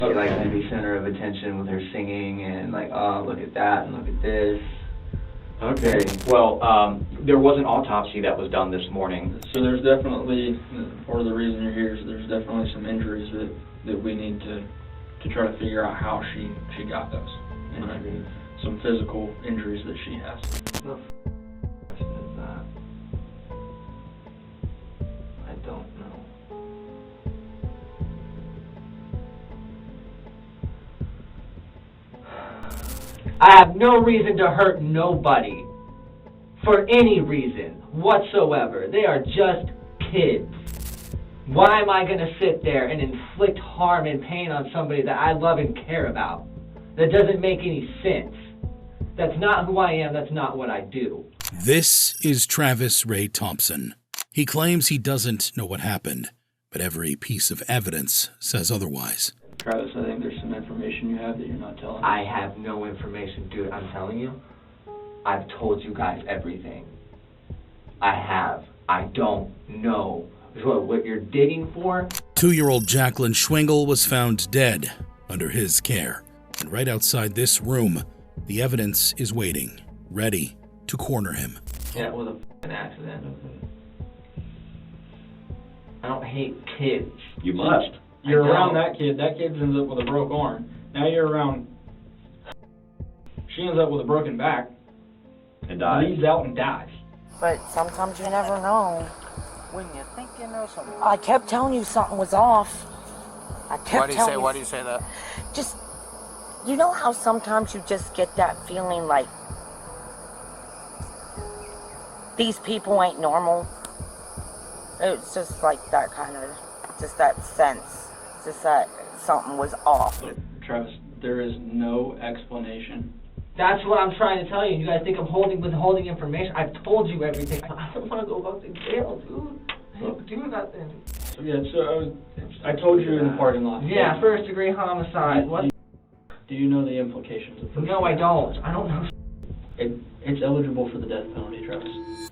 She likes to be center of attention with her singing and like, oh, look at that and look at this. Okay. Well, there was an autopsy that was done this morning. So there's definitely, part of the reason you're here is there's definitely some injuries that we need to try to figure out how she got those. And some physical injuries that she has. What the f*** is that? I don't know. I have no reason to hurt nobody. For any reason whatsoever. They are just kids. Why am I going to sit there and inflict harm and pain on somebody that I love and care about? That doesn't make any sense. That's not who I am. That's not what I do. This is Travis Ray Thompson. He claims he doesn't know what happened, but every piece of evidence says otherwise. Travis, I think there's some information you have that you're not telling us. I have no information, dude. I'm telling you. I've told you guys everything. I have. I don't know. What you're digging for? 2-year-old Jacqueline Schwingle was found dead under his care. And right outside this room, the evidence is waiting, ready to corner him. Yeah, it was a f***ing accident. I don't hate kids. You must. You're around that kid ends up with a broke arm. Now you're around, she ends up with a broken back. And dies. Leaves out and dies. But sometimes you never know. When you think you know something. I kept telling you something was off. Why do you say that? Just, you know how sometimes you just get that feeling like these people ain't normal? It's just like that kind of, just that sense. Just that something was off. Travis, there is no explanation. That's what I'm trying to tell you. You guys think I'm withholding information? I've told you everything. I don't want to go back to jail, dude. I don't do nothing. So yeah, so I told you in the parking lot. Yeah, first degree homicide. What? Do you know the implications of first No, I don't. I don't know. It's eligible for the death penalty, Travis.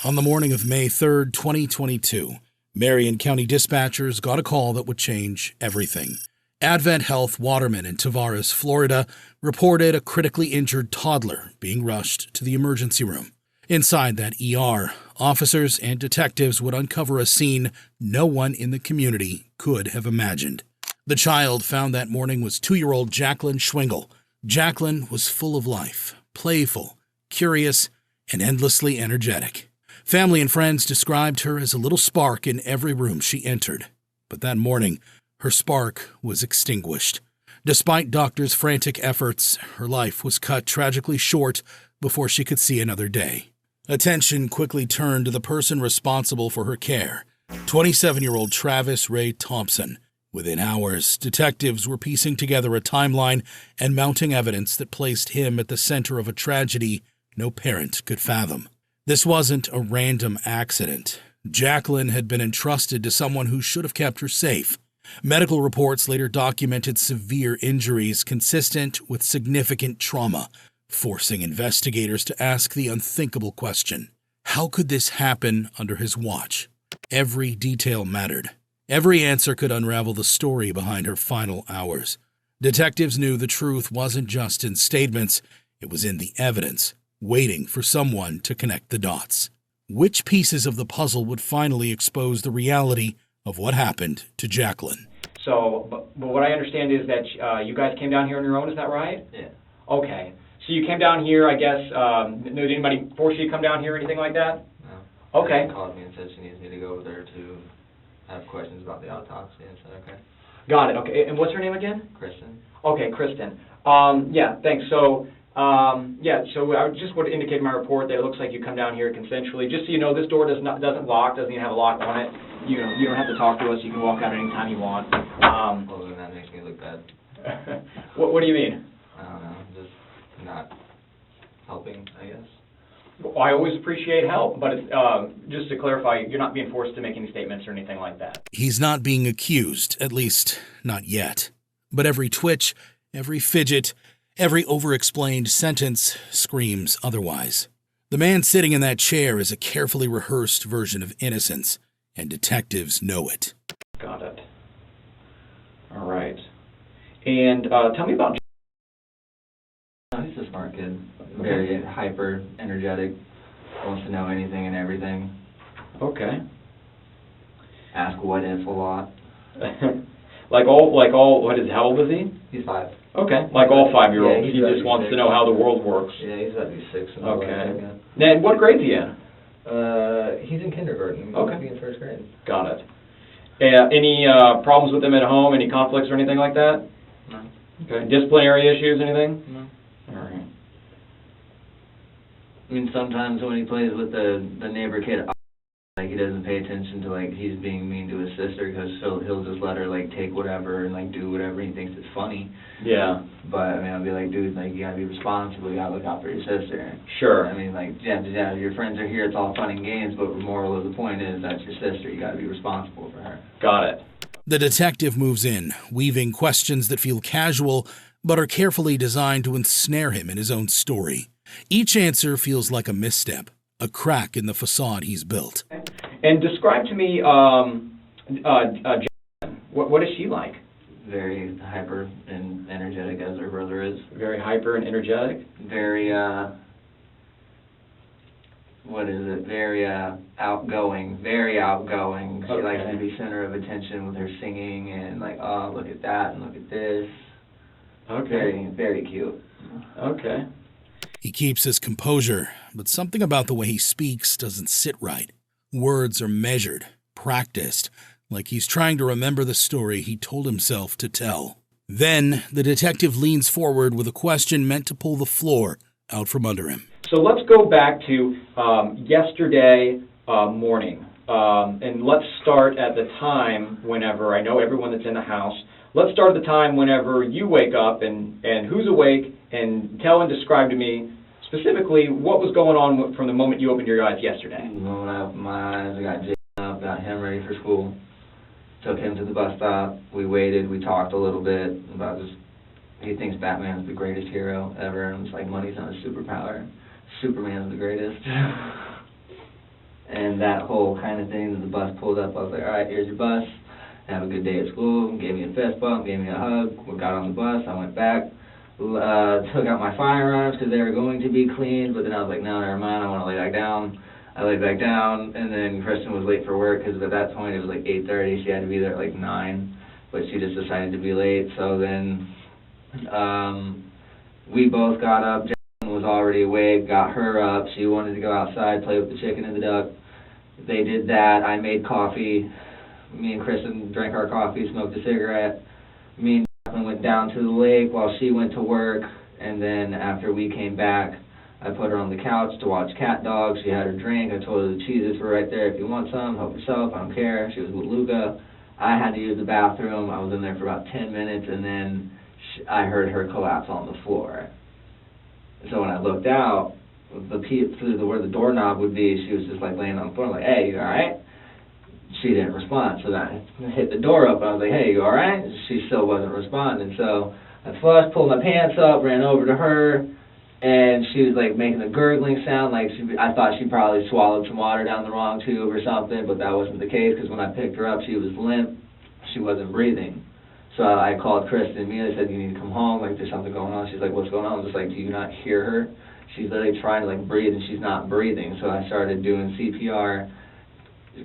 On the morning of May 3rd, 2022, Marion County dispatchers got a call that would change everything. Advent Health Waterman in Tavares, Florida, reported a critically injured toddler being rushed to the emergency room. Inside that ER, officers and detectives would uncover a scene no one in the community could have imagined. The child found that morning was 2-year-old Jacqueline Schwingle. Jacqueline was full of life, playful, curious, and endlessly energetic. Family and friends described her as a little spark in every room she entered. But that morning, her spark was extinguished. Despite doctors' frantic efforts, her life was cut tragically short before she could see another day. Attention quickly turned to the person responsible for her care, 27-year-old Travis Ray Thompson. Within hours, detectives were piecing together a timeline and mounting evidence that placed him at the center of a tragedy no parent could fathom. This wasn't a random accident. Jacqueline had been entrusted to someone who should have kept her safe. Medical reports later documented severe injuries consistent with significant trauma, forcing investigators to ask the unthinkable question: how could this happen under his watch? Every detail mattered. Every answer could unravel the story behind her final hours. Detectives knew the truth wasn't just in statements, it was in the evidence, waiting for someone to connect the dots. Which pieces of the puzzle would finally expose the reality of what happened to Jacqueline? So, but what I understand is that you guys came down here on your own, is that right? Yeah. Okay. So you came down here, I guess, did anybody force you to come down here or anything like that? No. Okay. She called me and said she needs me to go over there to have questions about the autopsy. I said, okay. Got it. Okay. And what's her name again? Kristen. Okay, Kristen. Yeah, thanks. So, so I just would indicate in my report that it looks like you come down here consensually. Just so you know, this door doesn't lock, doesn't even have a lock on it. You know, you don't have to talk to us. You can walk out anytime you want. Well, then that makes me look bad. What do you mean? I don't know. Just not helping, I guess. Well, I always appreciate help, but it's, just to clarify, you're not being forced to make any statements or anything like that. He's not being accused, at least not yet. But every twitch, every fidget, every over-explained sentence screams otherwise. The man sitting in that chair is a carefully rehearsed version of innocence, and detectives know it. Got it. And tell me about He's a smart kid. Very hyper, energetic, wants to know anything and everything. Okay. Ask what if a lot. Like all, what is, how old is he? He's 5. Okay, like all 5-year-olds, Yeah, he just wants to know how the world works. Yeah, he's about to be 6. Okay. Now, what grade's he in? He's in kindergarten. Okay. He's in 1st grade. Got it. Any problems with him at home? Any conflicts or anything like that? No. Okay. Disciplinary issues, anything? No. All right. I mean, sometimes when he plays with the neighbor kid, like, he doesn't pay attention to, like, he's being mean to his sister, because he'll just let her, like, take whatever and, like, do whatever he thinks is funny. Yeah. But, I mean, I'll be like, dude, like, you gotta be responsible, you gotta look out for your sister. Sure. I mean, like, yeah, your friends are here, it's all fun and games, but the moral of the point is that's your sister, you gotta be responsible for her. Got it. The detective moves in, weaving questions that feel casual but are carefully designed to ensnare him in his own story. Each answer feels like a misstep, a crack in the facade he's built. And describe to me, Jen, what is she like? Very hyper and energetic, as her brother is. Very hyper and energetic? Very, very outgoing, very outgoing. She likes to be center of attention with her singing and, like, oh, look at that and look at this. Okay. Very, very cute. Okay. He keeps his composure, but something about the way he speaks doesn't sit right. Words are measured, practiced, like he's trying to remember the story he told himself to tell. Then, the detective leans forward with a question meant to pull the floor out from under him. So let's go back to yesterday morning, and let's start at the time whenever, I know everyone that's in the house, let's start at the time whenever you wake up and who's awake, and tell and describe to me specifically what was going on from the moment you opened your eyes yesterday. The moment I opened my eyes, I got Jay up, got him ready for school, took him to the bus stop, we waited, we talked a little bit about just, he thinks Batman's the greatest hero ever, and it's like, money's not a superpower, Superman's the greatest. And that whole kind of thing, that the bus pulled up, I was like, all right, here's your bus, have a good day at school, gave me a fist bump, gave me a hug, we got on the bus, I went back, took out my firearms because they were going to be cleaned, but then I was like, no, never mind, I want to lay back down. I laid back down, and then Kristen was late for work because at that point it was like 8:30, she had to be there at like 9, but she just decided to be late, so then we both got up. Jen was already awake, got her up, she wanted to go outside, play with the chicken and the duck. They did that, I made coffee, me and Kristen drank our coffee, smoked a cigarette, me and Jacqueline went down to the lake while she went to work, and then after we came back, I put her on the couch to watch Cat Dog. She had her drink. I told her the cheeses were right there. If you want some, help yourself. I don't care. She was with Luca. I had to use the bathroom. I was in there for about 10 minutes, and then I heard her collapse on the floor. So when I looked out, through where the doorknob would be, she was just like laying on the floor. I'm like, hey, you all right? She didn't respond. So then I hit the door up. I was like, hey, you all right? She still wasn't responding. So I flushed, pulled my pants up, ran over to her, and she was like making a gurgling sound, like I thought she probably swallowed some water down the wrong tube or something, but that wasn't the case, because when I picked her up, she was limp, she wasn't breathing. So I called Kristen immediately, said, you need to come home, like there's something going on. She's like, what's going on? I was just like, do you not hear her? She's literally trying to like breathe, and she's not breathing. So I started doing CPR.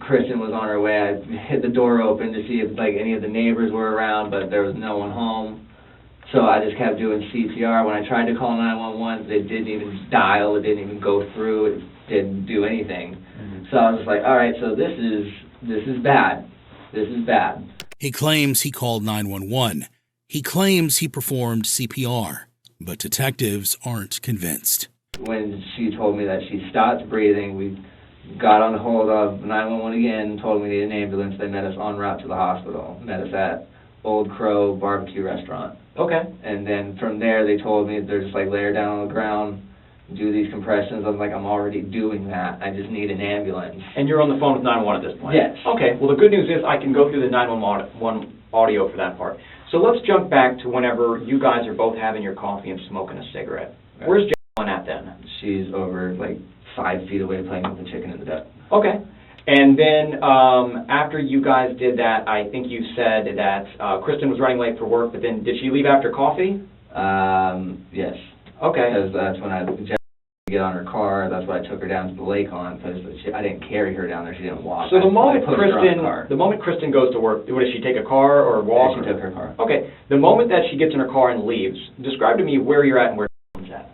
Kristen was on her way. I hit the door open to see if like any of the neighbors were around, but there was no one home. So I just kept doing CPR. When I tried to call 911, it didn't even dial. It didn't even go through. It didn't do anything. Mm-hmm. So I was just like, all right, so this is bad. This is bad. He claims he called 911. He claims he performed CPR, but detectives aren't convinced. When she told me that she stopped breathing, we got on hold of 911 again, told me we needed an ambulance. They met us en route to the hospital, met us at Old Crow Barbecue Restaurant. Okay. And then from there, they told me they're just like lay her down on the ground, do these compressions. I'm like, I'm already doing that. I just need an ambulance. And you're on the phone with 911 at this point? Yes. Okay. Well, the good news is I can go through the 911 audio for that part. So let's jump back to whenever you guys are both having your coffee and smoking a cigarette. Right. Where's Jacqueline at then? She's over like 5 feet away playing with the chicken and the duck. Okay. And then after you guys did that, I think you said that Kristen was running late for work, but then did she leave after coffee? Yes. Okay. Because that's when I get on her car. That's why I took her down to the lake on, because I didn't carry her down there. She didn't walk. So the moment I pushed her on the car. the moment Kristen goes to work, what does she take a car or walk? Yeah, she took her car. Okay. The moment that she gets in her car and leaves, describe to me where you're at and where she's at.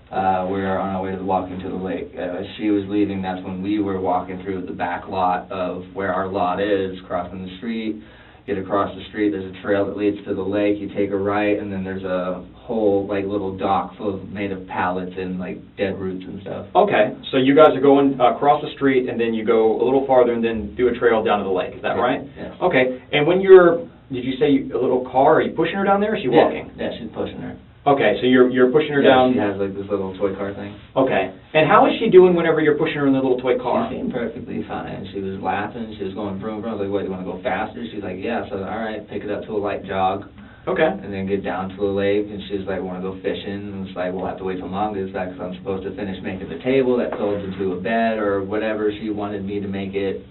We were on our way to walking to the lake. As she was leaving, that's when we were walking through the back lot of where our lot is, crossing the street. Get across the street, there's a trail that leads to the lake. You take a right, and then there's a whole little dock made of pallets and dead roots and stuff. Okay. So you guys are going across the street, and then you go a little farther, and then do a trail down to the lake. Is that right? Yes. Okay. And when did you say a little car? Are you pushing her down there, or is she walking? Yeah, she's pushing her. Okay, so you're pushing her down. She has this little toy car thing. Okay. And how is she doing whenever you're pushing her in the little toy car? She seemed perfectly fine. She was laughing. She was going vroom vroom. I was like, "What, do you want to go faster?" She's like, "Yeah." So all right, pick it up to a light jog. Okay. And then get down to the lake, and she's like, "Want to go fishing?" And it's like, "We'll have to wait till Mom gets back because I'm supposed to finish making the table that folds into a bed or whatever she wanted me to make it."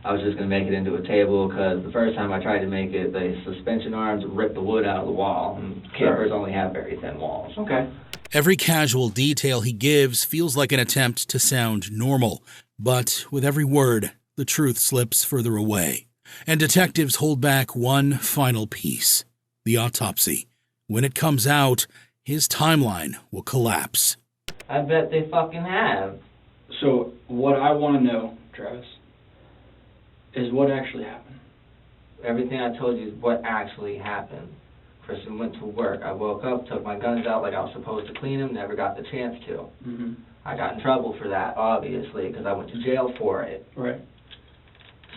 I was just going to make it into a table because the first time I tried to make it, the suspension arms ripped the wood out of the wall, and campers only have very thin walls. Okay. Every casual detail he gives feels like an attempt to sound normal, but with every word, the truth slips further away, and detectives hold back one final piece: the autopsy. When it comes out, his timeline will collapse. I bet they fucking have. So what I want to know, Travis, is what actually happened. Everything I told you is what actually happened. Kristen went to work. I woke up, took my guns out like I was supposed to clean them, never got the chance to. Mm-hmm. I got in trouble for that, obviously, because I went to jail for it. Right.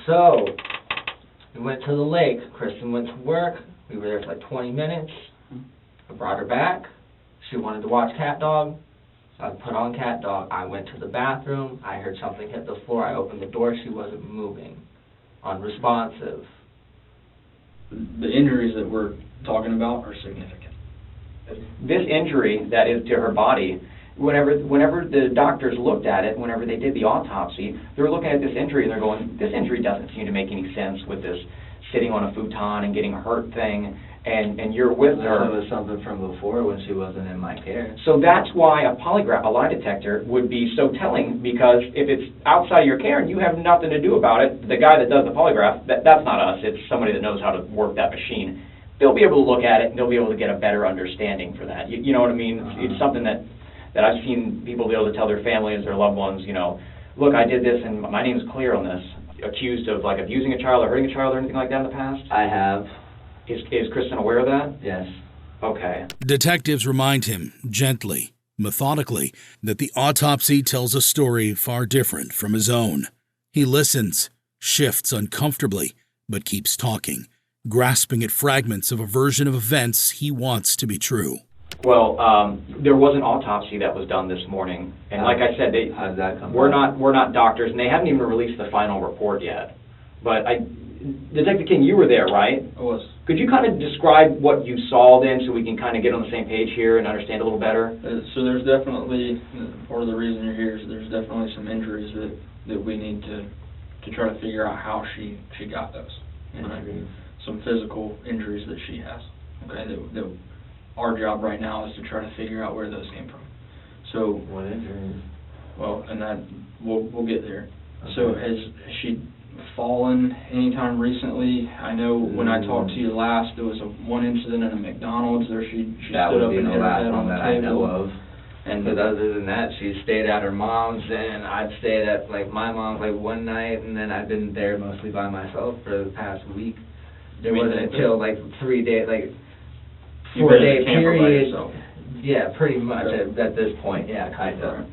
So, we went to the lake. Kristen went to work. We were there for 20 minutes. I brought her back. She wanted to watch Cat Dog. So I put on Cat Dog. I went to the bathroom. I heard something hit the floor. I opened the door. She wasn't moving. Unresponsive. The injuries that we're talking about are significant. This injury that is to her body, whenever the doctors looked at it, whenever they did the autopsy, they were looking at this injury and they're going, this injury doesn't seem to make any sense with this sitting on a futon and getting hurt thing, and you're with her. It was something from before when she wasn't in my care. So that's why a polygraph, a lie detector, would be so telling, because if it's outside of your care and you have nothing to do about it, the guy that does the polygraph, that's not us, it's somebody that knows how to work that machine. They'll be able to look at it and they'll be able to get a better understanding for that. You know what I mean? It's something that I've seen people be able to tell their families, their loved ones, look, I did this and my name's clear on this. Accused of abusing a child or hurting a child or anything like that in the past? I have. Is Kristen aware of that? Yes. Okay. Detectives remind him, gently, methodically, that the autopsy tells a story far different from his own. He listens, shifts uncomfortably, but keeps talking, grasping at fragments of a version of events he wants to be true. Well, there was an autopsy that was done this morning, and like I said, How did that come we're about? not doctors, and they haven't even released the final report yet. But Detective King, you were there, right? I was. Could you kind of describe what you saw then, so we can kind of get on the same page here and understand a little better? So there's definitely, part of the reason you're here is there's definitely some injuries that we need to try to figure out how she got those. Injuries. Some physical injuries that she has. Okay, that our job right now is to try to figure out where those came from. So, What injuries? well, and that we'll get there. Okay. So has she fallen anytime recently? I know when I talked to you last, there was one incident in a McDonald's where she That stood would up be and the hit her last head one on the that I know table. of. But other than that, she stayed at her mom's, and I'd stayed at my mom's one night, and then I've been there mostly by myself for the past week. There wasn't until 3 day, You've been 4 day in the camper by period. yourself. Yeah, pretty much Okay. at this point. Yeah, kind of.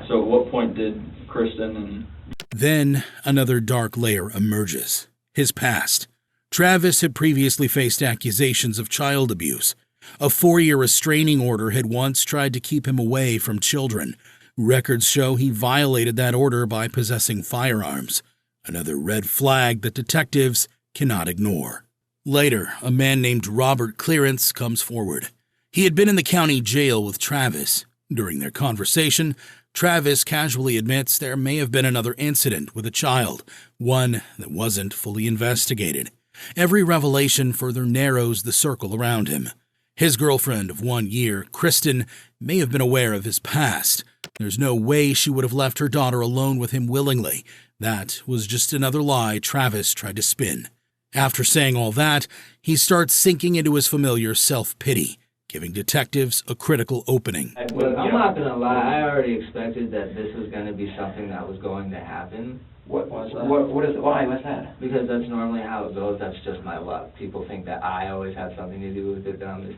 So at what point did Kristen and Then another dark layer emerges. His past. Travis had previously faced accusations of child abuse. A 4-year restraining order had once tried to keep him away from children. Records show he violated that order by possessing firearms. Another red flag that detectives cannot ignore. Later, a man named Robert Clearance comes forward. He had been in the county jail with Travis. During their conversation, Travis casually admits there may have been another incident with a child, one that wasn't fully investigated. Every revelation further narrows the circle around him. His girlfriend of 1 year, Kristen, may have been aware of his past. There's no way she would have left her daughter alone with him willingly. That was just another lie Travis tried to spin. After saying all that, he starts sinking into his familiar self-pity, giving detectives a critical opening. Look, I'm not going to lie, I already expected that this was going to be something that was going to happen. What is it? Why? What's that? Because that's normally how it goes, that's just my luck. People think that I always have something to do with it, that I'm this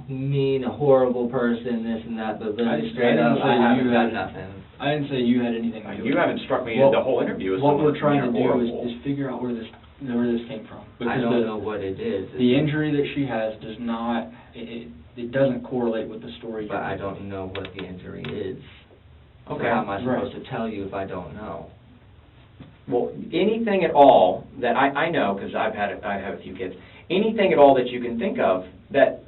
mean, horrible person, this and that, but really straight up, I haven't done nothing. I didn't say you had anything to do with it. You haven't struck me in the whole interview as what someone we're trying to do horrible. is figure out where this came from. I don't know what it is. The injury that she has does not, it doesn't correlate with the story. But I don't know what the injury is. Okay. So how am I supposed to tell you if I don't know? Well, anything at all that I know, because I have a few kids, anything at all that you can think of that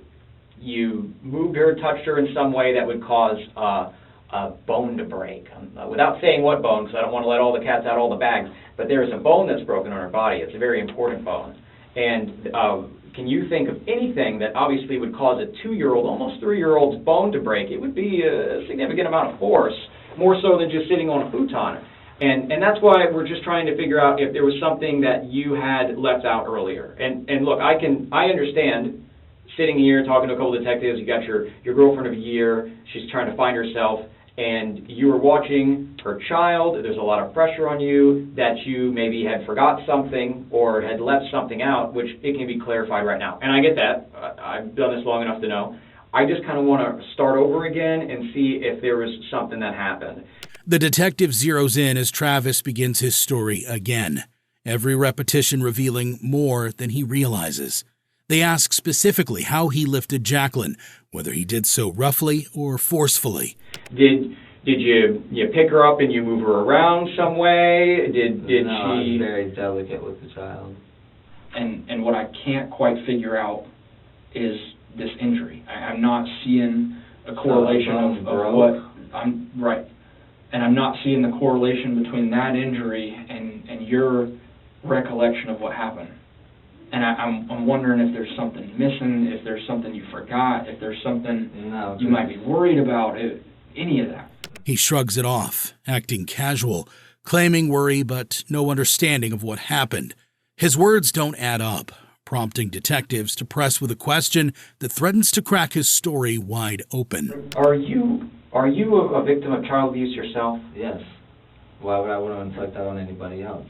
you moved her, touched her in some way that would cause a bone to break. Without saying what bone, because I don't want to let all the cats out all the bags, but there is a bone that's broken on her body. It's a very important bone. And can you think of anything that obviously would cause a 2-year-old, almost 3-year-old's bone to break? It would be a significant amount of force, more so than just sitting on a futon. And that's why we're just trying to figure out if there was something that you had left out earlier. And look, I understand sitting here talking to a couple of detectives, you got your girlfriend of a year, she's trying to find herself, and you were watching her child, there's a lot of pressure on you that you maybe had forgot something or had left something out, which it can be clarified right now. And I get that. I've done this long enough to know. I just kind of want to start over again and see if there was something that happened. The detective zeroes in as Travis begins his story again, every repetition revealing more than he realizes. They ask specifically how he lifted Jacqueline, whether he did so roughly or forcefully. Did you pick her up and you move her around some way? Did No, she? I was very delicate with the child. And what I can't quite figure out is this injury. I'm not seeing a correlation of what I'm right. And I'm not seeing the correlation between that injury and your recollection of what happened. And I'm wondering if there's something missing, if there's something you forgot, if there's something you might be worried about, any of that. He shrugs it off, acting casual, claiming worry but no understanding of what happened. His words don't add up, prompting detectives to press with a question that threatens to crack his story wide open. Are you a victim of child abuse yourself? Yes. Why would I want to inflict that on anybody else?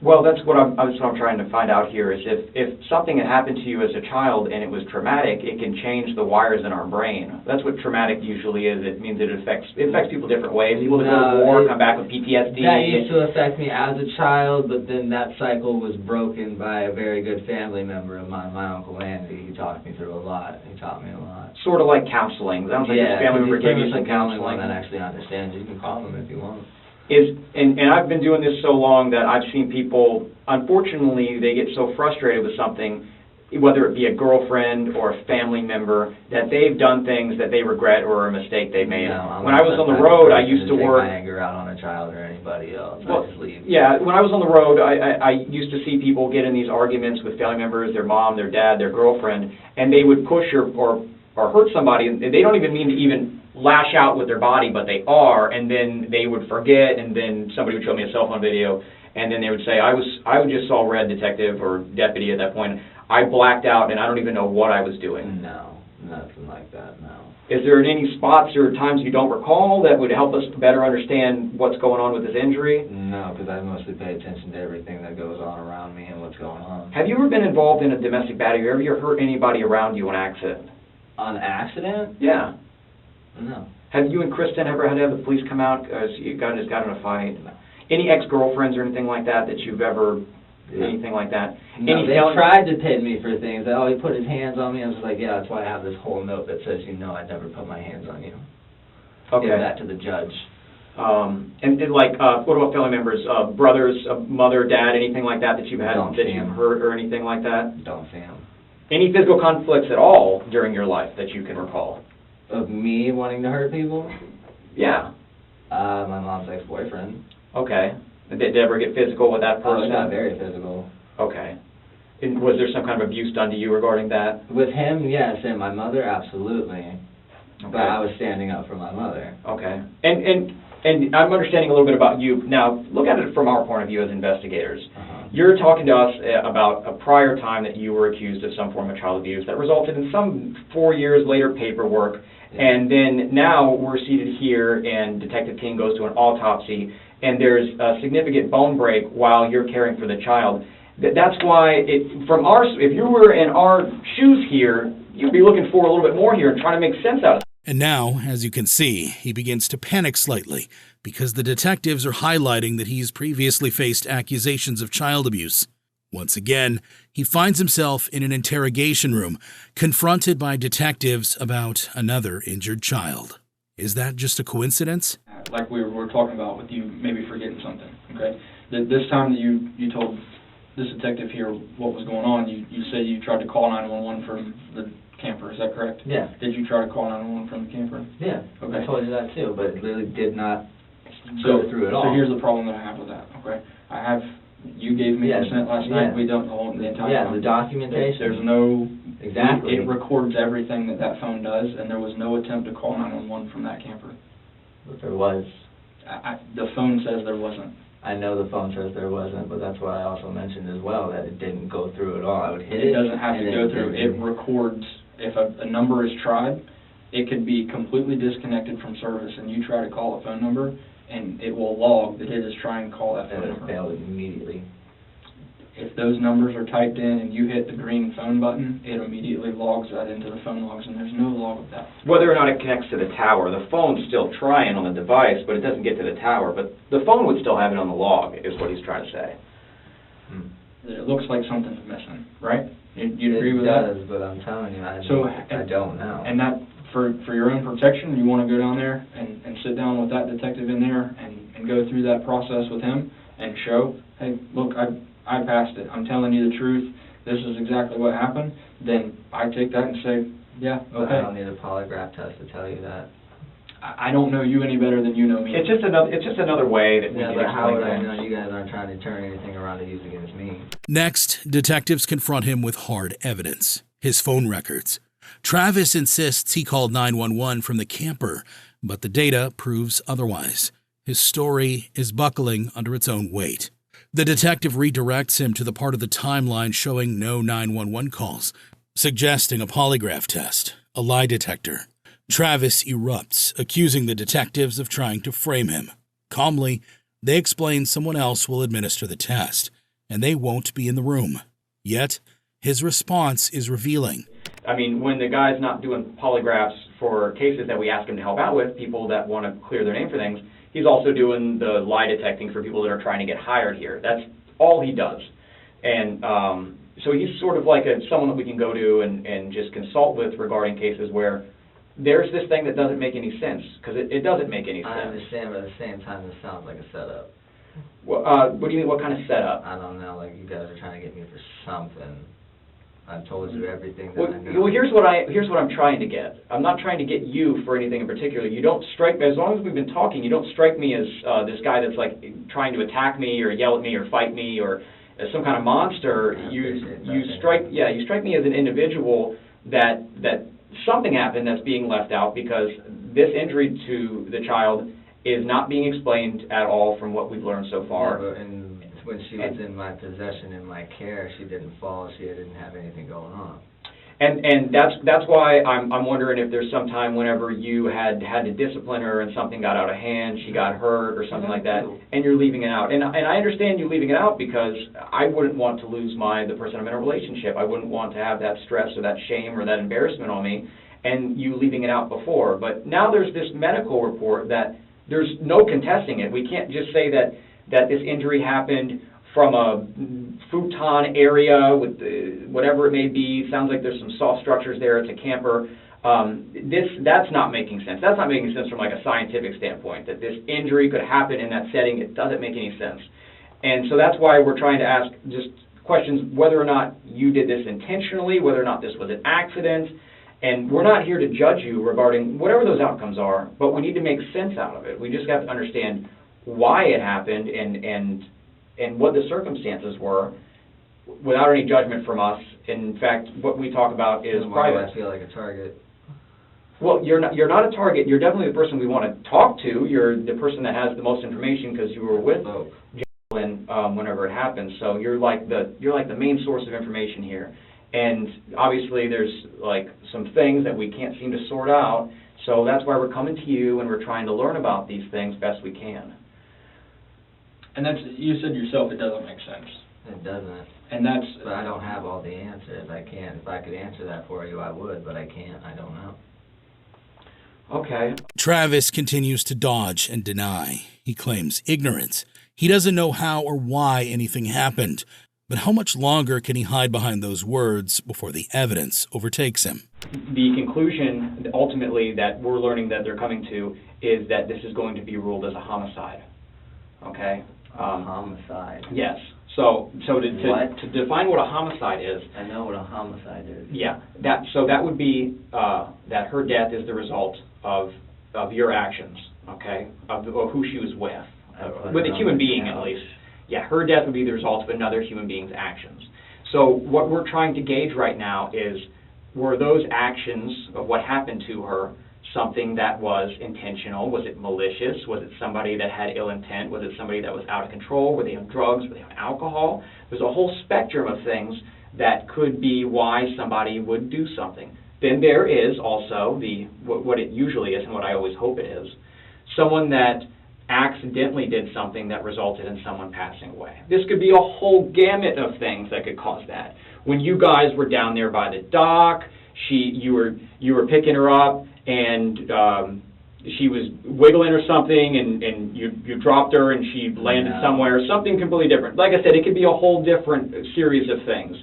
Well, that's what I'm trying to find out here, is if something had happened to you as a child and it was traumatic, it can change the wires in our brain. That's what traumatic usually is. It means it affects people different ways. People that go to war come back with PTSD. That used to affect me as a child, but then that cycle was broken by a very good family member of mine, my Uncle Andy. He talked me through a lot. He taught me a lot. Sort of like counseling. Sounds like this family member gave you some the only one counseling. that actually understands. You can call him if you want. And I've been doing this so long that I've seen people, unfortunately, they get so frustrated with something, whether it be a girlfriend or a family member, that they've done things that they regret or a mistake they made. No, when I was on the road, I used to work. Take my anger out on a child or anybody else. Well, I just leave. yeah, when I was on the road, I used to see people get in these arguments with family members, their mom, their dad, their girlfriend, and they would push or hurt somebody, and they don't even mean to even lash out with their body, but they are, and then they would forget, and then somebody would show me a cell phone video, and then they would say, I just saw red, detective or deputy at that point. I blacked out, and I don't even know what I was doing. No, nothing like that, no. Is there any spots or times you don't recall that would help us better understand what's going on with this injury? No, because I mostly pay attention to everything that goes on around me and what's going on. Have you ever been involved in a domestic battery? Have you ever hurt anybody around you on accident? On accident? Yeah. No. Have you and Kristen ever had to have the police come out because you guys just got in a fight? Any ex-girlfriends or anything like that you've ever, anything like that? No, they tried to pin me for things. Oh, he put his hands on me. I was like, yeah, that's why I have this whole note that says, I'd never put my hands on you. Okay. Give that to the judge. And what about family members, brothers, mother, dad, anything like that you've had, Don't that see you've 'em. hurt or anything like that? Don't see him. Any physical conflicts at all during your life that you can recall? Of me wanting to hurt people? Yeah. My mom's ex-boyfriend. Okay. Did it ever get physical with that Oh, person? it got very physical. Okay. And was there some kind of abuse done to you regarding that? With him, yes, and my mother, absolutely. Okay. But I was standing up for my mother. Okay. And I'm understanding a little bit about you. Now, look at it from our point of view as investigators. You're talking to us about a prior time that you were accused of some form of child abuse that resulted in some 4 years later paperwork, and then now we're seated here and Detective King goes to an autopsy and there's a significant bone break while you're caring for the child. That's why, if you were in our shoes here, you'd be looking for a little bit more here and trying to make sense out of it. And now, as you can see, he begins to panic slightly because the detectives are highlighting that he's previously faced accusations of child abuse. Once again, he finds himself in an interrogation room, confronted by detectives about another injured child. Is that just a coincidence? Like we were talking about with you maybe forgetting something, okay? This time that you told this detective here what was going on, you said you tried to call 911 from the camper, is that correct? Yeah. Did you try to call 911 from the camper? Yeah. Okay. I told you that too, but it literally did not go through at all. So here's the problem that I have with that, okay? You gave me consent last night, we don't hold the entire Yeah, phone. the documentation. There's no... Exactly. It records everything that phone does, and there was no attempt to call 911 from that camper. But there was. The phone says there wasn't. I know the phone says there wasn't, but that's what I also mentioned as well, that it didn't go through at all. I would hit it. It doesn't have to and go through. It records. If a number is tried, it could be completely disconnected from service, and you try to call a phone number, and it will log that it is trying to call that phone And it number. failed immediately. If those numbers are typed in and you hit the green phone button, it immediately logs that into the phone logs, and there's no log of that. Whether or not it connects to the tower, the phone's still trying on the device, but it doesn't get to the tower. But the phone would still have it on the log, is what he's trying to say. It looks like something's missing, right? You agree with that? It does, but I'm telling you, I don't know. And that, for your own protection, you want to go down there and sit down with that detective in there and go through that process with him and show, hey, look, I passed it. I'm telling you the truth. This is exactly what happened. Then I take that and say, yeah, But okay. I don't need a polygraph test to tell you that. I don't know you any better than you know me. It's just another way that we Yeah, can but how explain would I things. know you guys aren't trying to turn anything around to use against me? Next, detectives confront him with hard evidence, his phone records. Travis insists he called 911 from the camper, but the data proves otherwise. His story is buckling under its own weight. The detective redirects him to the part of the timeline showing no 911 calls, suggesting a polygraph test, a lie detector. Travis erupts, accusing the detectives of trying to frame him. Calmly, they explain someone else will administer the test, and they won't be in the room. Yet, his response is revealing. I mean, when the guy's not doing polygraphs for cases that we ask him to help out with, people that want to clear their name for things, he's also doing the lie detecting for people that are trying to get hired here. That's all he does. And so he's sort of like someone that we can go to and just consult with regarding cases where there's this thing that doesn't make any sense, because it doesn't make any sense. I understand, but at the same time, this sounds like a setup. Well, what do you mean, what kind of setup? I don't know, like you guys are trying to get me for something. I've told you everything that Well, I know. here's what I'm trying to get. I'm not trying to get you for anything in particular. You don't strike me, as long as we've been talking, you don't strike me as this guy that's like trying to attack me or yell at me or fight me or as some kind of monster. You strike me as an individual that something happened that's being left out, because this injury to the child is not being explained at all from what we've learned so far. Yeah, but when she was in my possession, in my care, she didn't fall, she didn't have anything going on. And that's why I'm wondering if there's some time whenever you had to discipline her and something got out of hand, she got hurt or something like that, and you're leaving it out. And I understand you leaving it out, because I wouldn't want to lose the person I'm in a relationship. I wouldn't want to have that stress or that shame or that embarrassment on me, and you leaving it out before. But now there's this medical report that there's no contesting it. We can't just say that this injury happened from a futon area with whatever it may be. Sounds like there's some soft structures there. It's a camper. That's not making sense. That's not making sense from like a scientific standpoint, that this injury could happen in that setting. It doesn't make any sense. And so that's why we're trying to ask just questions whether or not you did this intentionally, whether or not this was an accident, And we're not here to judge you regarding whatever those outcomes are, but we need to make sense out of it. We just have to understand why it happened and what the circumstances were without any judgment from us. In fact, what we talk about is Why do private. I feel like a target? Well, you're not a target. You're definitely the person we want to talk to. You're the person that has the most information because you were with Jacqueline whenever it happened. So you're like the main source of information here. And obviously there's like some things that we can't seem to sort out. So that's why we're coming to you and we're trying to learn about these things best we can. And that's, you said yourself, it doesn't make sense. It doesn't. And that's... But I don't have all the answers. I can't. If I could answer that for you, I would, but I can't. I don't know. Okay. Travis continues to dodge and deny. He claims ignorance. He doesn't know how or why anything happened. But how much longer can he hide behind those words before the evidence overtakes him? The conclusion, ultimately, that we're learning that they're coming to is that this is going to be ruled as a homicide. Okay? Homicide. Yes. So to define what a homicide is... I know what a homicide is. Yeah. That would be that her death is the result of your actions, okay? Of who she was with a human being at least. Yeah, her death would be the result of another human being's actions. So what we're trying to gauge right now is, were those actions of what happened to her something that was intentional? Was it malicious? Was it somebody that had ill intent? Was it somebody that was out of control? Were they on drugs? Were they on alcohol? There's a whole spectrum of things that could be why somebody would do something. Then there is also what it usually is and what I always hope it is, someone that accidentally did something that resulted in someone passing away. This could be a whole gamut of things that could cause that. When you guys were down there by the dock, you were picking her up and she was wiggling or something and you dropped her and she landed somewhere, something completely different. Like I said, it could be a whole different series of things.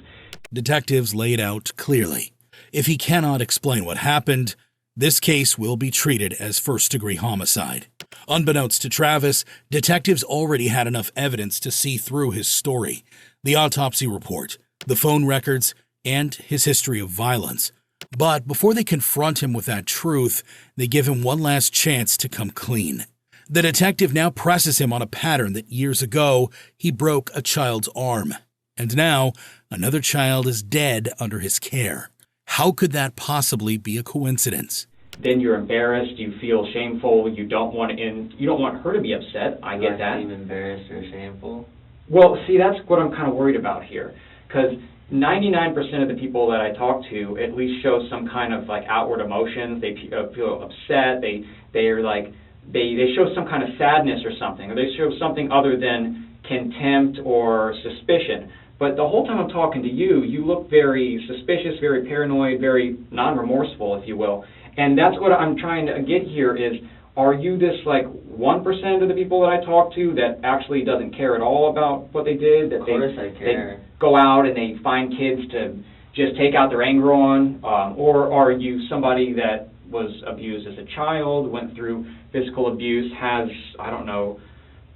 Detectives lay it out clearly. If he cannot explain what happened, this case will be treated as first-degree homicide. Unbeknownst to Travis, detectives already had enough evidence to see through his story, the autopsy report, the phone records, and his history of violence. But before they confront him with that truth, they give him one last chance to come clean. The detective now presses him on a pattern that years ago he broke a child's arm, and now another child is dead under his care. How could that possibly be a coincidence? Then you're embarrassed, you feel shameful, you don't want her to be upset. I get that. Do I seem embarrassed or shameful? Well, see, that's what I'm kind of worried about here, because 99% of the people that I talk to at least show some kind of like outward emotions. They feel upset. They show some kind of sadness or something, or they show something other than contempt or suspicion. But the whole time I'm talking to you, you look very suspicious, very paranoid, very non-remorseful, if you will. And that's what I'm trying to get here is, are you this like 1% of the people that I talk to that actually doesn't care at all about what they did? That of course I care. They go out and they find kids to just take out their anger on? Or are you somebody that was abused as a child, went through physical abuse, has, I don't know,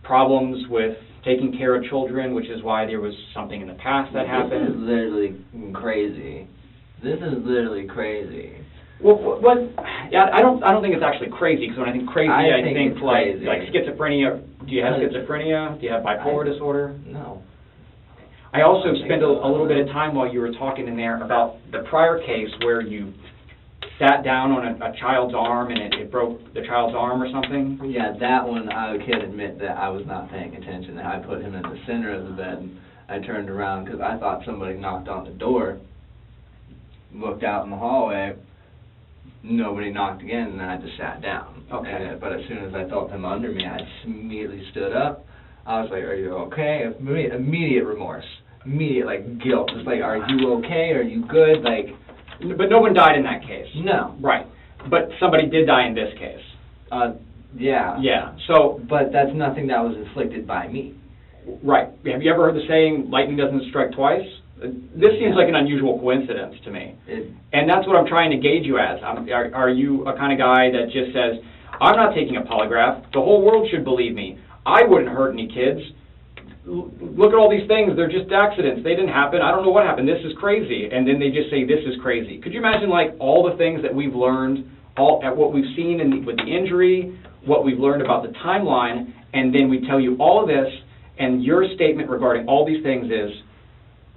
problems with taking care of children, which is why there was something in the past that happened? This is literally crazy. This is literally crazy. Well, yeah, I don't think it's actually crazy, because when I think crazy, I think like schizophrenia. Do you have schizophrenia? Do you have bipolar disorder? No. I also spent a little bit of time while you were talking in there about the prior case where you sat down on a child's arm and it broke the child's arm or something. Yeah, that one I can admit that I was not paying attention. I put him in the center of the bed and I turned around because I thought somebody knocked on the door, looked out in the hallway, nobody knocked again, and then I just sat down. Okay. But as soon as I felt him under me, I immediately stood up. I was like, are you okay? Immediate remorse. Immediate, like, guilt. It's like, are you okay? Are you good? Like... But no one died in that case. No. Right. But somebody did die in this case. Yeah. Yeah. So... But that's nothing that was inflicted by me. Right. Have you ever heard the saying, lightning doesn't strike twice? This seems like an unusual coincidence to me. And that's what I'm trying to gauge you as. Are you a kind of guy that just says, I'm not taking a polygraph, the whole world should believe me, I wouldn't hurt any kids, look at all these things. They're just accidents. They didn't happen. I don't know what happened. This is crazy. And then they just say, this is crazy. Could you imagine, like, all the things that we've learned, what we've seen with the injury, what we've learned about the timeline, and then we tell you all of this, and your statement regarding all these things is,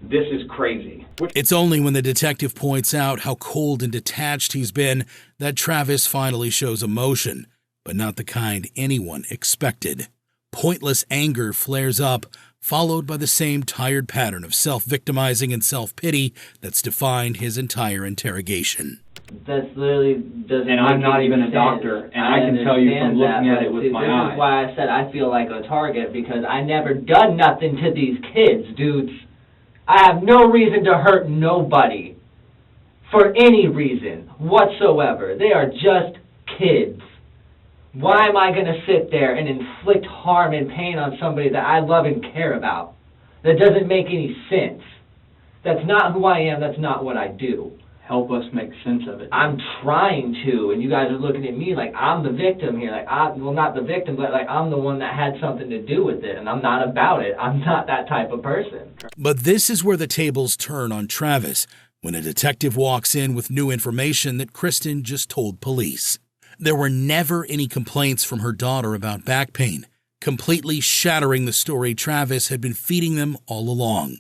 this is crazy. It's only when the detective points out how cold and detached he's been that Travis finally shows emotion, but not the kind anyone expected. Pointless anger flares up, followed by the same tired pattern of self-victimizing and self-pity that's defined his entire interrogation. That's literally doesn't. And I'm not even a doctor, and I can tell you from looking at it with my eyes. This is why I said I feel like a target, because I never done nothing to these kids, dudes. I have no reason to hurt nobody for any reason whatsoever. They are just kids. Why am I going to sit there and inflict harm and pain on somebody that I love and care about? That doesn't make any sense. That's not who I am. That's not what I do. Help us make sense of it. I'm trying to, and you guys are looking at me like I'm the victim here. Like, well, not the victim, but like I'm the one that had something to do with it, and I'm not about it. I'm not that type of person. But this is where the tables turn on Travis, when a detective walks in with new information that Kristen just told police. There were never any complaints from her daughter about back pain, completely shattering the story Travis had been feeding them all along.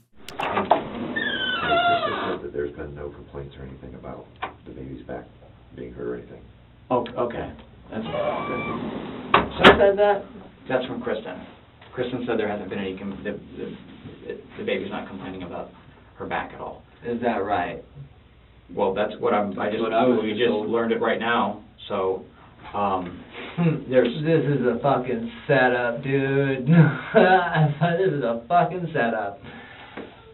There's been no complaints or anything about the baby's back being hurt or anything. Oh, okay. That's good. Who said that? That's from Kristen. Kristen said there hasn't been any, the baby's not complaining about her back at all. Is that right? Well, that's what we just learned it right now, so, This is a fucking setup, dude. This is a fucking setup.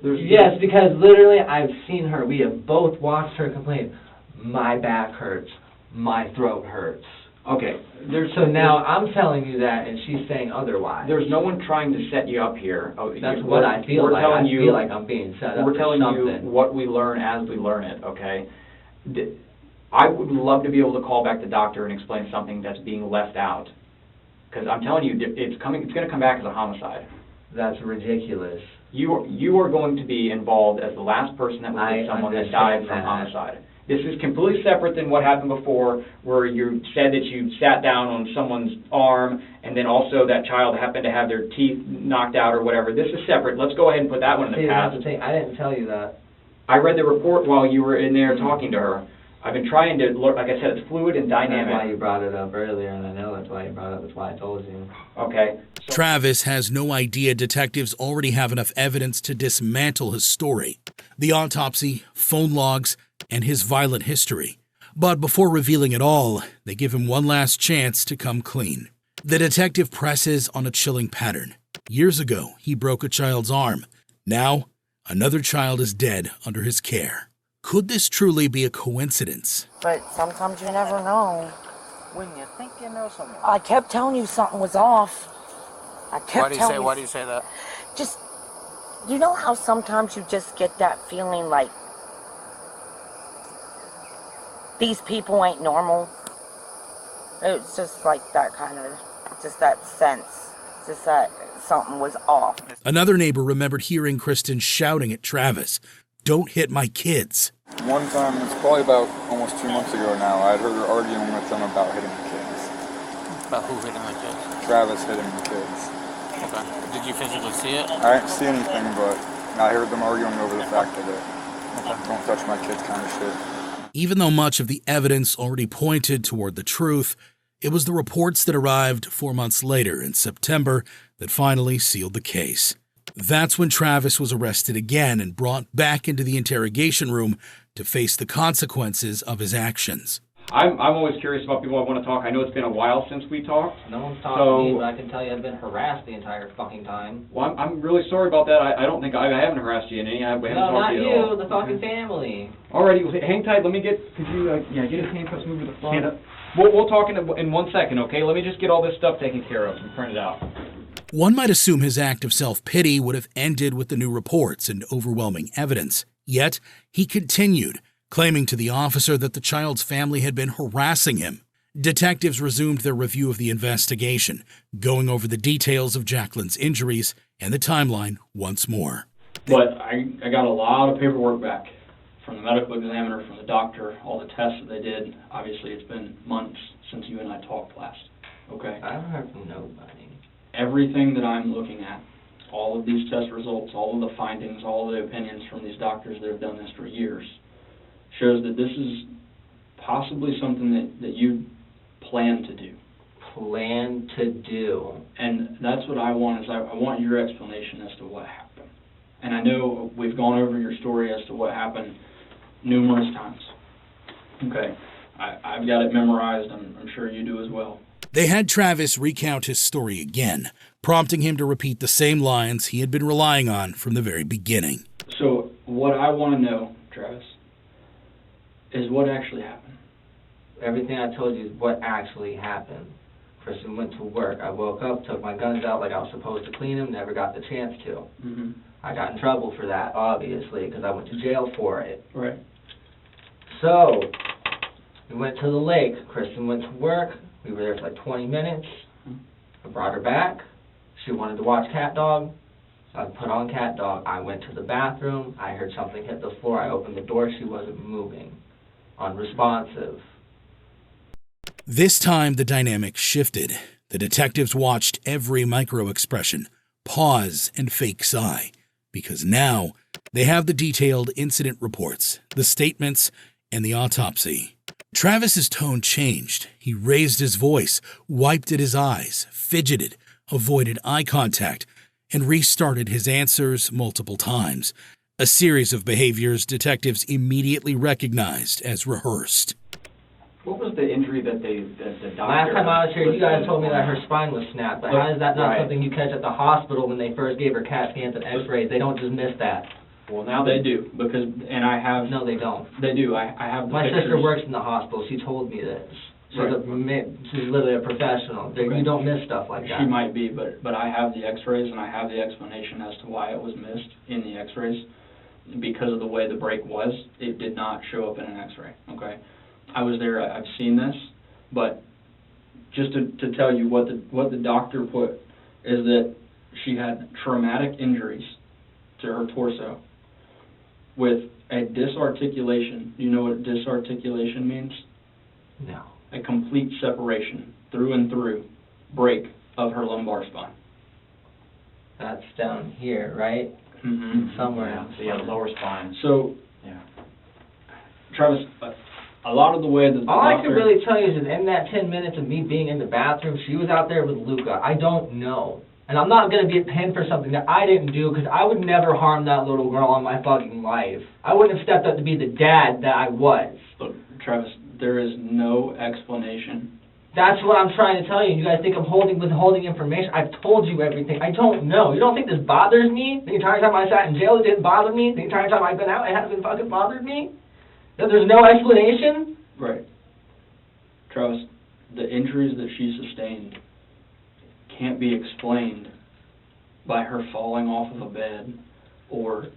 Yes, because literally I've seen her. We have both watched her complain. My back hurts. My throat hurts. Okay. So now I'm telling you that, and she's saying otherwise. There's no one trying to set you up here. That's what I feel like. I feel like I'm being set up. We're telling you what we learn as we learn it, okay? I would love to be able to call back the doctor and explain something that's being left out. Because I'm telling you, it's going to come back as a homicide. That's ridiculous. You are going to be involved as the last person that was with someone that died from homicide. This is completely separate than what happened before, where you said that you sat down on someone's arm, and then also that child happened to have their teeth knocked out or whatever. This is separate. Let's go ahead and put that one in the past. That's the thing. I didn't tell you that. I read the report while you were in there talking to her. I've been trying to look, like I said, it's fluid and dynamic. That's why you brought it up earlier, and I know that's why you brought it up. That's why I told you. Okay. Travis has no idea detectives already have enough evidence to dismantle his story. The autopsy, phone logs, and his violent history. But before revealing it all, they give him one last chance to come clean. The detective presses on a chilling pattern. Years ago, he broke a child's arm. Now, another child is dead under his care. Could this truly be a coincidence? But sometimes you never know. When you think you know something. I kept telling you something was off. Why do you say that? Just, you know how sometimes you just get that feeling like these people ain't normal? It's just like that kind of, just that sense. Just that something was off. Another neighbor remembered hearing Kristen shouting at Travis, "Don't hit my kids." One time, it's probably about almost 2 months ago now, I had heard her arguing with them about hitting the kids. About who hitting the kids? Travis hitting the kids. Okay. Did you physically see it? I didn't see anything, but I heard them arguing over the fact of it. Don't touch my kids kind of shit. Even though much of the evidence already pointed toward the truth, it was the reports that arrived 4 months later in September that finally sealed the case. That's when Travis was arrested again and brought back into the interrogation room to face the consequences of his actions. I'm always curious about people that want to talk. I know it's been a while since we talked. No one's talked to me, but I can tell you I've been harassed the entire fucking time. Well, I'm really sorry about that. I don't think I haven't harassed you in any. We haven't No, talked not to you at all. you, the fucking family. Alrighty, well, hang tight. Let me get, could you, get his handcuffs moved to the front? We'll talk in 1 second, okay? Let me just get all this stuff taken care of and print it out. One might assume his act of self-pity would have ended with the new reports and overwhelming evidence. Yet, he continued, claiming to the officer that the child's family had been harassing him. Detectives resumed their review of the investigation, going over the details of Jacqueline's injuries and the timeline once more. But I got a lot of paperwork back from the medical examiner, from the doctor, all the tests that they did. Obviously, it's been months since you and I talked last, okay? I haven't heard from nobody. Everything that I'm looking at, all of these test results, all of the findings, all of the opinions from these doctors that have done this for years, shows that this is possibly something that you plan to do. Plan to do. And that's what I want, is I want your explanation as to what happened. And I know we've gone over your story as to what happened numerous times. Okay, I've got it memorized. I'm sure you do as well. They had Travis recount his story again, prompting him to repeat the same lines he had been relying on from the very beginning. So what I want to know, Travis, is what actually happened. Everything I told you is what actually happened. Kristen went to work. I woke up, took my guns out like I was supposed to clean them, never got the chance to. Mm-hmm. I got in trouble for that, obviously, because I went to jail for it. Right. So, we went to the lake. Kristen went to work. We were there for like 20 minutes. I brought her back. She wanted to watch Cat Dog. So I put on Cat Dog. I went to the bathroom. I heard something hit the floor. I opened the door. She wasn't moving. Unresponsive. This time, the dynamic shifted. The detectives watched every micro-expression, pause, and fake sigh, because now they have the detailed incident reports, the statements, and the autopsy. Travis's tone changed. He raised his voice, wiped at his eyes, fidgeted, avoided eye contact, and restarted his answers multiple times, a series of behaviors detectives immediately recognized as rehearsed. What was the injury that the doctor... Last time I was here, you guys told me that her spine was snapped, but how is that not something you catch at the hospital when they first gave her CAT scans and x-rays? They don't just miss that. Well, now they do, because, and I have... No, they don't. They do. I have the My pictures. sister works in the hospital. She told me this. She's literally a professional. You don't miss stuff like that. She might be, but I have the x-rays, and I have the explanation as to why it was missed in the x-rays. Because of the way the break was, it did not show up in an x-ray, okay? I was there, I've seen this, but just to tell you what the doctor put is that she had traumatic injuries to her torso with a disarticulation. Do you know what disarticulation means? No. A complete separation, through and through, break of her lumbar spine. That's down here, right? Mm-hmm. Somewhere. So you have the lower spine. So, Yeah. Travis, a lot of the way that the All I doctor... can really tell you is that in that 10 minutes of me being in the bathroom, she was out there with Luca. I don't know. And I'm not going to get pinned for something that I didn't do, because I would never harm that little girl in my fucking life. I wouldn't have stepped up to be the dad that I was. Look, Travis, there is no explanation. That's what I'm trying to tell you. You guys think I'm withholding information? I've told you everything. I don't know. You don't think this bothers me? The entire time I sat in jail, it didn't bother me? The entire time I've been out, it hasn't fucking bothered me? That there's no explanation? Right. Travis, the injuries that she sustained can't be explained by her falling off of a bed, or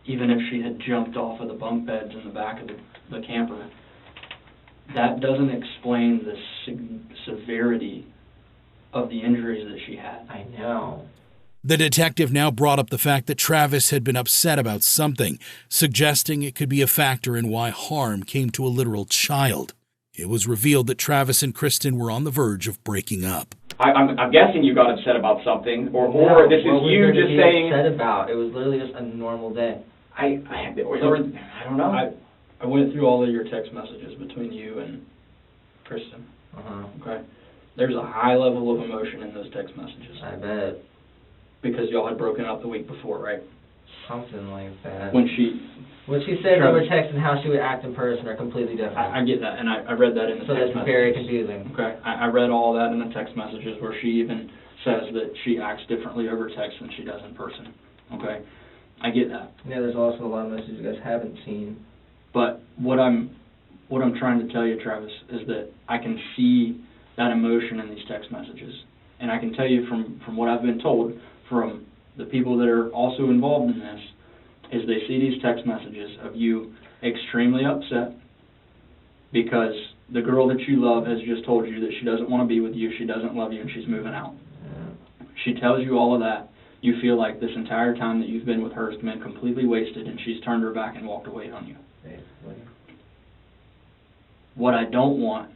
even if she had jumped off of the bunk beds in the back of the camper. That doesn't explain the severity of the injuries that she had. I know. The detective now brought up the fact that Travis had been upset about something, suggesting it could be a factor in why harm came to a literal child. It was revealed that Travis and Kristen were on the verge of breaking up. I'm guessing you got upset about something, or this is you just saying... What was there to be upset about? It was literally just a normal day. I don't know. I went through all of your text messages between you and Kristen. Okay? There's a high level of emotion in those text messages. I bet. Because y'all had broken up the week before, right? Something like that. When she said over text and how she would act in person are completely different. I get that, and I read that in the so text messages. So that's very confusing. Okay, I read all that in the text messages where she even says that she acts differently over text than she does in person. Okay, I get that. Yeah, there's also a lot of messages you guys haven't seen. But what I'm trying to tell you, Travis, is that I can see that emotion in these text messages. And I can tell you from what I've been told from the people that are also involved in this, is they see these text messages of you extremely upset because the girl that you love has just told you that she doesn't want to be with you, she doesn't love you, and she's moving out. She tells you all of that. you feel like this entire time that you've been with her has been completely wasted and she's turned her back and walked away on you. Basically. What I don't want,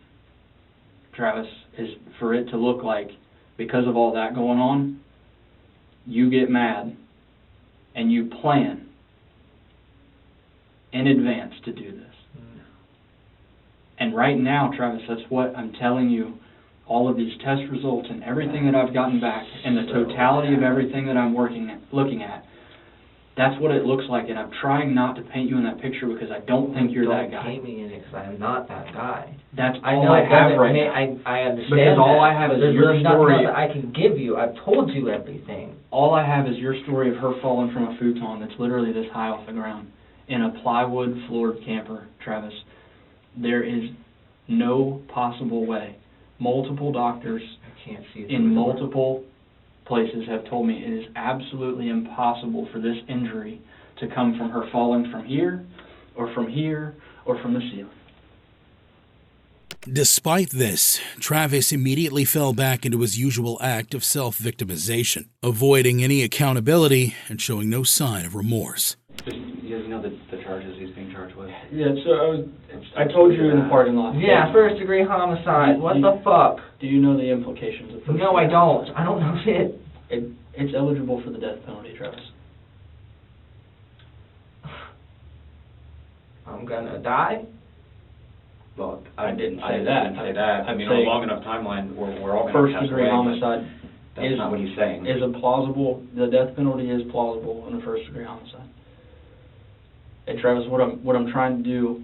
Travis, is for it to look like, because of all that going on, you get mad and you plan in advance to do this. And right now, Travis, that's what I'm telling you, all of these test results and everything that I've gotten back and the totality of everything that I'm looking at, that's what it looks like. And I'm trying not to paint you in that picture because I don't think you're that guy. Don't paint me in it because I'm not that guy. That's I all know I it have doesn't right mean- now. I understand Because all that. I have is There's your really nothing story. else that I can give you. I've told you everything. All I have is your story of her falling from a futon that's literally this high off the ground in a plywood floored camper, Travis. There is no possible way. Multiple doctors I can't see it in multiple places have told me it is absolutely impossible for this injury to come from her falling from here or from the ceiling. Despite this, Travis immediately fell back into his usual act of self-victimization, avoiding any accountability and showing no sign of remorse. You guys know the charges he's being charged with? Yeah, so I told you in the parking lot. Yeah, first-degree homicide. What the fuck? Do you know the implications of first No, I degree don't. homicide? I don't know shit. It's eligible for the death penalty, Travis. I'm gonna die? Well, I didn't say I that. didn't say that. I I'm mean, on a saying long enough timeline, we're all going to First pass degree away, but homicide that's not what he's saying. is a plausible, the death penalty is plausible in a first degree homicide. And Travis, what I'm trying to do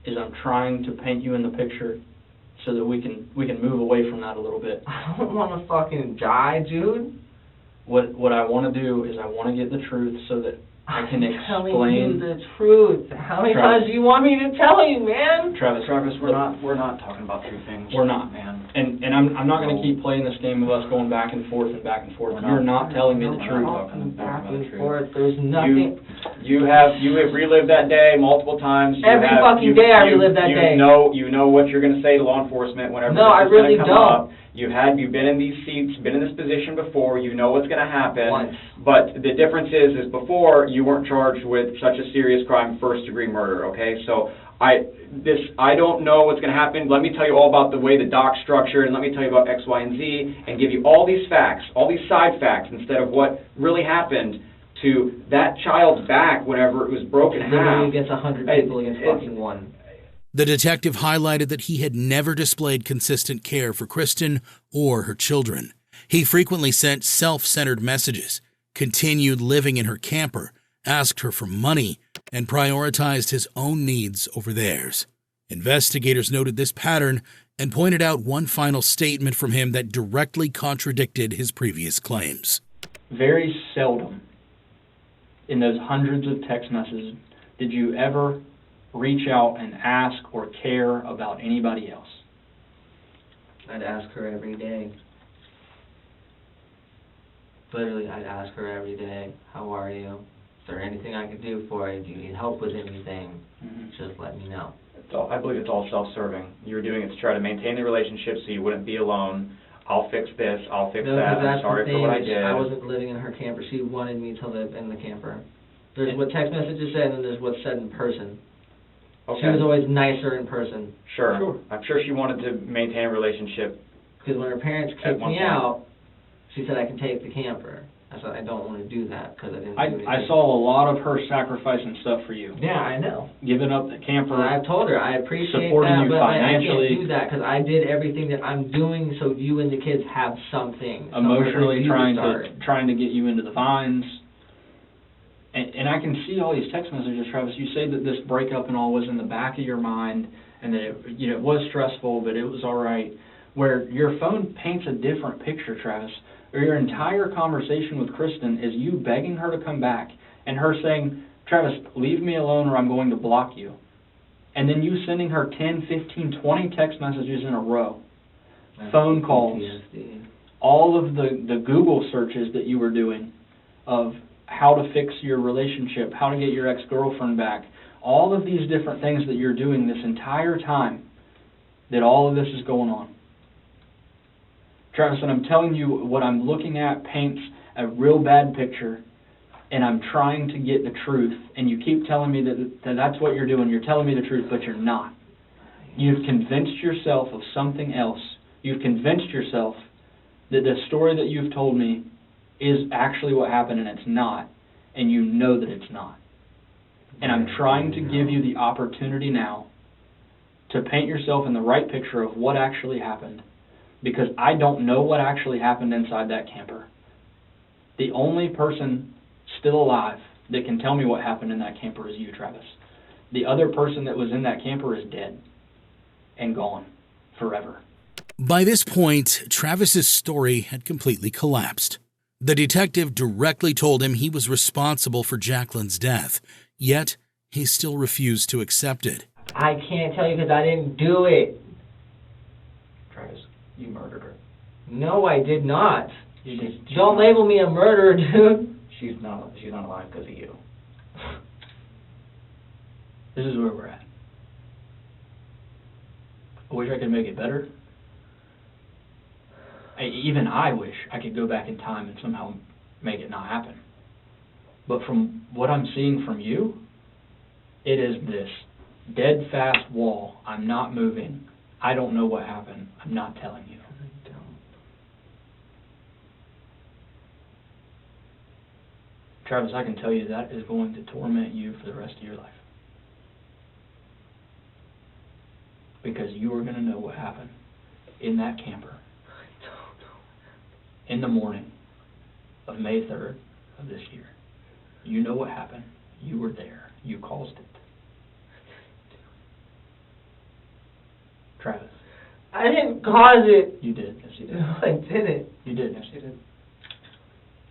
is I'm trying to paint you in the picture so that we can move away from that a little bit. I don't wanna fucking die, dude. What I want to do is I want to get the truth so that I can I'm telling you explain. the truth. How many Travis. times do you want me to tell you, man? Travis, we're not talking about two things. We're not. man. And I'm not going to keep playing this game of us going back and forth and back and forth. We're You're not. not telling me the I'm truth. talking back about the and truth. forth. There's nothing. You have relived that day multiple times. Every fucking day I relive that day. You know what you're going to say to law enforcement whenever No, I this is really gonna come don't. up. You've been in these seats, been in this position before. You know what's going to happen. Once. But the difference is before you weren't charged with such a serious crime, first degree murder. Okay, so I don't know what's going to happen. Let me tell you all about the way the doc's structured, and let me tell you about X, Y, and Z, and give you all these facts, all these side facts, instead of what really happened to that child's back whenever it was broken in Literally half. against 100 people against fucking one. The detective highlighted that he had never displayed consistent care for Kristen or her children. He frequently sent self-centered messages, continued living in her camper, asked her for money, and prioritized his own needs over theirs. Investigators noted this pattern and pointed out one final statement from him that directly contradicted his previous claims. Very seldom in those hundreds of text messages did you ever reach out and ask or care about anybody else. I'd ask her every day. Literally, I'd ask her every day, how are you? Is there anything I can do for you? Do you need help with anything? Just let me know. I believe it's all self-serving. You were doing it to try to maintain the relationship so you wouldn't be alone. I'll fix this, I'll fix No, that, because I'm sorry for what I did. I wasn't living in her camper. She wanted me to live in the camper. There's what text messages said, and there's what's said in person. Okay. She was always nicer in person. Sure. I'm sure she wanted to maintain a relationship. Because when her parents At kicked one me point. out, she said I can take the camper. I said I don't want to do that because I didn't do anything. I saw a lot of her sacrificing stuff for you. Yeah, I know. Giving up the camper. And I've told her I appreciate Supporting that, you but financially. I can't do that because I did everything that I'm doing so you and the kids have something. Emotionally somewhere for you trying to get you into the vines. And I can see all these text messages, Travis. You say that this breakup and all was in the back of your mind, and that it was stressful, but it was all right. Where your phone paints a different picture, Travis. Or your entire conversation with Kristen is you begging her to come back, and her saying, "Travis, leave me alone, or I'm going to block you." And then you sending her 10, 15, 20 text messages in a row, phone calls, PTSD. all of the Google searches that you were doing of how to fix your relationship, how to get your ex-girlfriend back, all of these different things that you're doing this entire time that all of this is going on. Travis, and I'm telling you, what I'm looking at paints a real bad picture, and I'm trying to get the truth, and you keep telling me that that's what you're doing. You're telling me the truth, but you're not. You've convinced yourself of something else. You've convinced yourself that the story that you've told me is actually what happened, and it's not, and you know that it's not. And I'm trying to give you the opportunity now to paint yourself in the right picture of what actually happened, because I don't know what actually happened inside that camper. The only person still alive that can tell me what happened in that camper is you, Travis. The other person that was in that camper is dead and gone forever. By this point, Travis's story had completely collapsed. The detective directly told him he was responsible for Jacqueline's death, yet he still refused to accept it. I can't tell you because I didn't do it. Travis, you murdered her. No, I did not. She's Don't label me a murderer, dude. She's not alive because of you. This is where we're at. I wish I could make it better. Even I wish I could go back in time and somehow make it not happen. But from what I'm seeing from you, it is this dead fast wall. I'm not moving. I don't know what happened. I'm not telling you. Travis, I can tell you that is going to torment you for the rest of your life. Because you are going to know what happened in that camper in the morning of May 3rd of this year. You know what happened. You were there. You caused it. Travis. I didn't cause it. You did. Yes, you did. No, I didn't. You did. Yes, you did.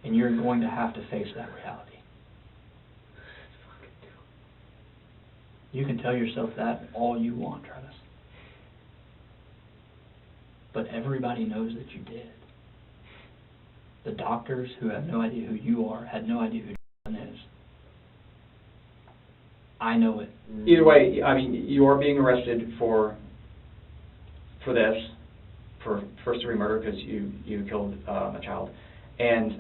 And you're going to have to face that reality. You can tell yourself that all you want, Travis. But everybody knows that you did. The doctors, who have no idea who you are, had no idea who John is. I know it. Either way, I mean, you are being arrested for this, for first-degree murder, because you killed a child. And,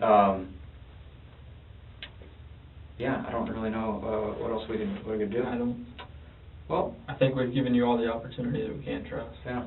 yeah, I don't really know what else we can do. Well, I think we've given you all the opportunity that we can, Travis. Yeah.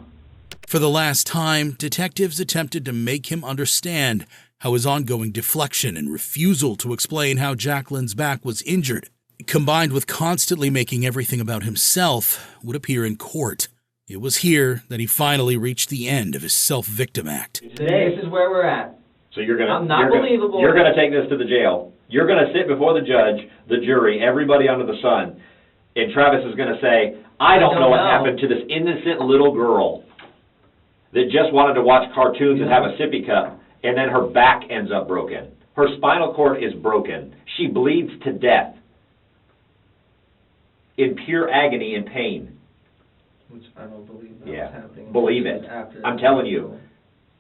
For the last time, detectives attempted to make him understand how his ongoing deflection and refusal to explain how Jacqueline's back was injured, combined with constantly making everything about himself, would appear in court. It was here that he finally reached the end of his self-victim act. Today, this is where we're at. So you're gonna, I'm not believable. You're gonna take this to the jail. You're gonna sit before the judge, the jury, everybody under the sun, and Travis is gonna say, I don't know what happened to this innocent little girl that just wanted to watch cartoons and have a sippy cup, and then her back ends up broken. Her spinal cord is broken. She bleeds to death in pure agony and pain. Which I don't believe that Yeah, was happening. believe it. I'm telling you.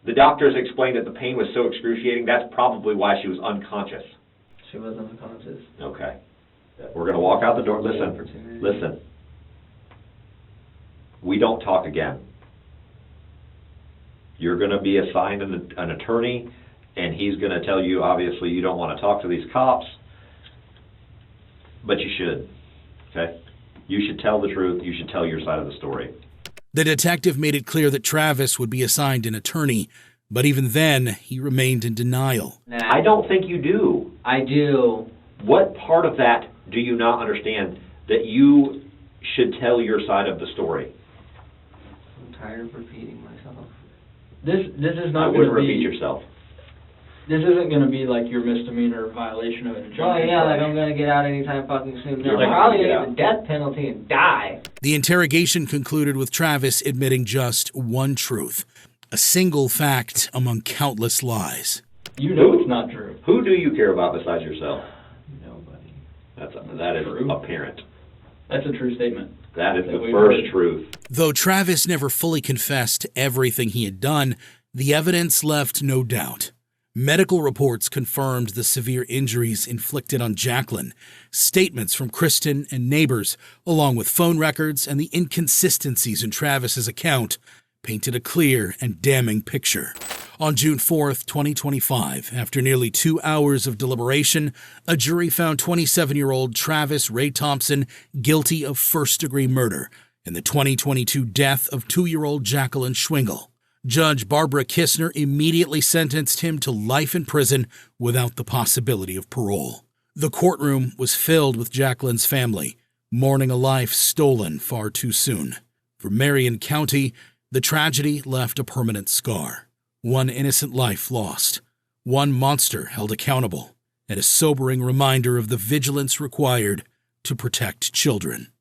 The doctors explained that the pain was so excruciating, that's probably why she was unconscious. She was unconscious. Okay. We're going to walk out the door. Listen. We don't talk again. You're going to be assigned an attorney, and he's going to tell you, obviously, you don't want to talk to these cops, but you should, okay? You should tell the truth. You should tell your side of the story. The detective made it clear that Travis would be assigned an attorney, but even then, he remained in denial. I don't think you do. I do. What part of that do you not understand that you should tell your side of the story? I'm tired of repeating myself. This is I not wouldn't going to repeat be. yourself. This isn't going to be like your misdemeanor violation of an injunction. Oh yeah, like I'm gonna get out anytime fucking soon. You're I'm not probably gonna gonna get the death penalty and die. The interrogation concluded with Travis admitting just one truth, a single fact among countless lies. You know it's not true. Who do you care about besides yourself? Nobody. That is True. apparent. That's a true statement. That is That the we've first heard. truth. Though Travis never fully confessed to everything he had done, the evidence left no doubt. Medical reports confirmed the severe injuries inflicted on Jacqueline. Statements from Kristen and neighbors, along with phone records and the inconsistencies in Travis's account, painted a clear and damning picture. On June 4th, 2025, after nearly 2 hours of deliberation, a jury found 27-year-old Travis Ray Thompson guilty of first-degree murder in the 2022 death of 2-year-old Jacqueline Schwingle. Judge Barbara Kistner immediately sentenced him to life in prison without the possibility of parole. The courtroom was filled with Jacqueline's family, mourning a life stolen far too soon. For Marion County, the tragedy left a permanent scar. One innocent life lost, one monster held accountable, and a sobering reminder of the vigilance required to protect children.